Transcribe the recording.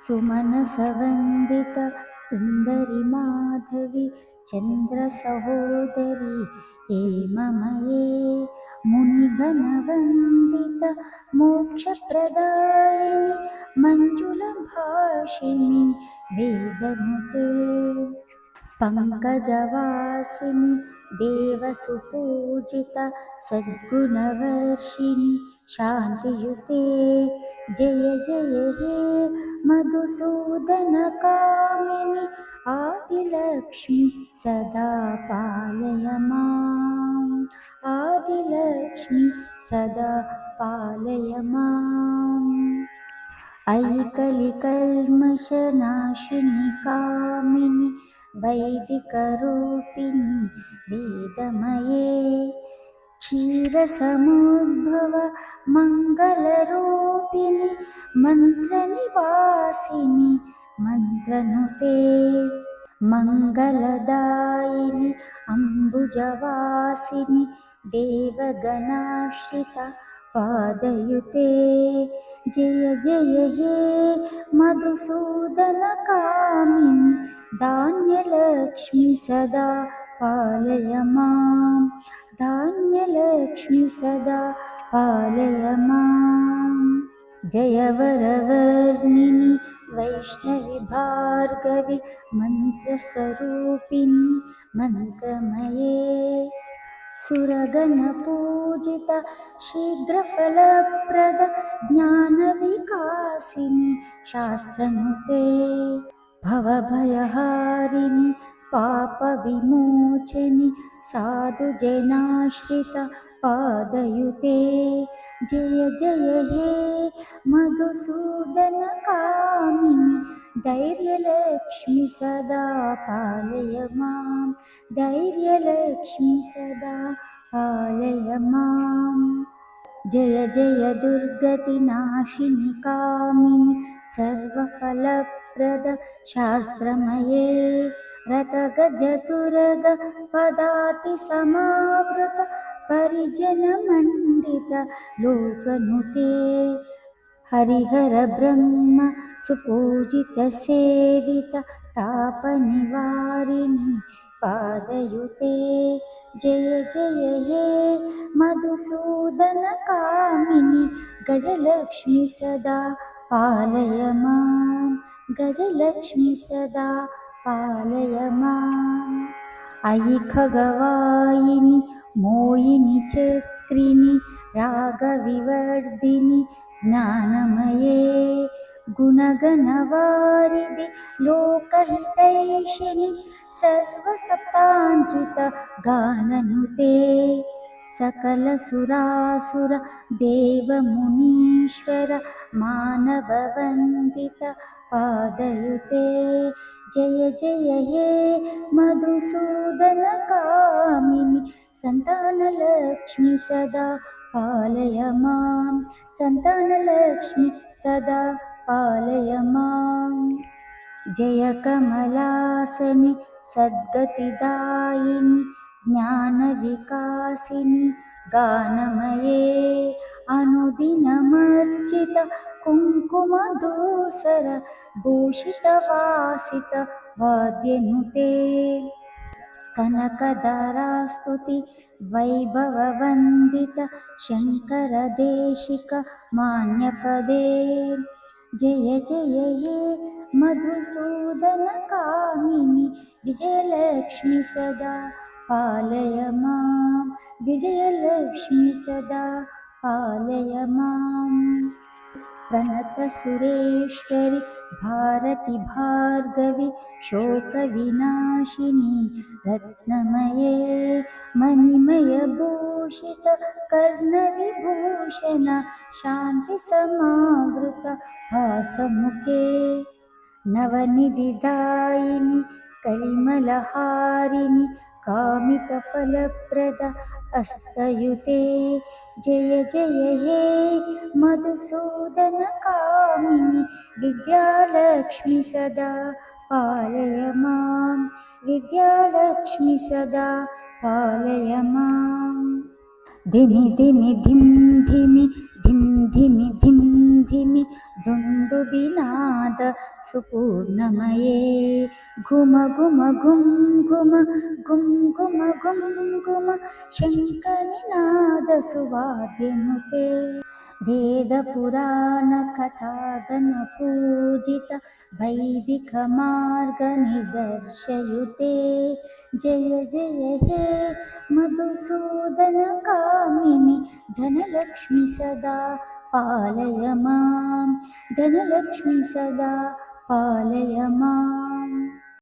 सुमनसवन्दित सुन्दरि माधवी चन्द्रसहोदरी हेममये मुनिगणवन्दित मोक्षप्रदायिनि मञ्जुलभाषिणि वेदनुते पङ्कजवासिनि देवसुपूजिता सद्गुणवर्षिणि शान्तियुते जय जय हे मधुसूदनकामिनि आदिलक्ष्मि सदा पालय माम् आदिलक्ष्मि सदा पालय माम् ऐकलिकल्मषनाशिनि कामिनि वैदिकरूपिणि वेदमये क्षीरसमुद्भव मङ्गलरूपिणि मन्त्रनिवासिनि मन्त्रनुते मङ्गलदायिनि अम्बुजवासिनि देवगणाश्रिता पादयुते जय जय हे मधुसूदनकामिनि धान्यलक्ष्मि सदा पालय माम् धान्यलक्ष्मि सदा पालय माम् जय वरवर्णिनि वैष्णवि भार्गवि मन्त्रस्वरूपिणि मन्त्रमये सुरगणपूजिता शीघ्रफलप्रद ज्ञानविकासिनि शास्त्रनुते भवभयहारिणि पापविमोचनि साधुजनाश्रिता पादयुते जय जय हे मधुसूदनकामिनि धैर्यलक्ष्मि सदा पालय माम् धैर्यलक्ष्मि सदा पालय माम् जय जय दुर्गतिनाशिनि कामिनि सर्वफलप्रद शास्त्रमये रतगजतुरग पदाति समावृत परिजनमण्डित लोकनुते हरिहर ब्रह्म सुपूजित सेवित तापनिवारिणि पादयुते जय जय हे मधुसूदनकामिनि गजलक्ष्मि सदा पालय माम् गजलक्ष्मि सदा पालय माम् अयि खगवायिनि मोहिनि चक्रिणि रागविवर्धिनि ज्ञानमये गुणगणवारिधि लोकहितैषिणि सर्वसत्ताञ्चित गाननुते सकलसुरासुर देवमुनीश्वर मानववन्दित पादयुते जय जय हे मधुसूदनकामिनि सन्तानलक्ष्मि सदा पालय माम् सन्तानलक्ष्मि सदा पालय माम् जय कमलासनि सद्गतिदायिनि ज्ञानविकासिनि गानमये अनुदिनमर्चित कुङ्कुमधूसर भूषितवासित वाद्यनुते कनकदारास्तुति वैभववन्दित शङ्करदेशिक मान्यपदे जय जय हे मधुसूदनकामिनि विजयलक्ष्मि सदा पालय माम् विजयलक्ष्मि सदा पालय माम् प्रणतसुरेश्वरि भारति भार्गवि शोकविनाशिनि रत्नमये मणिमयभूषित कर्णविभूषण शान्तिसमावृत हासमुखे नवनिधिदायिनि कलिमलहारिणि कामितफलप्रद हस्तयुते जय जय हे मधुसूदनकामिनि विद्यालक्ष्मि सदा पालय माम् विद्यालक्ष्मि सदा पालय माम् धिमि धिमि धिं धिमि धिं धिमि धिं सिद्धिमि दुन्दुबिनाद सुपूर्णमये घुम घुम घुं घुम गुं घुम गुं घुम शङ्खनिनाद सुवाद्यनुते वेदपुराणकथागणपूजित वैदिकमार्गनिदर्शयुते जय जय हे मधुसूदनकामिनि धनलक्ष्मि सदा पालय मां धनलक्ष्मि सदा पालय माम्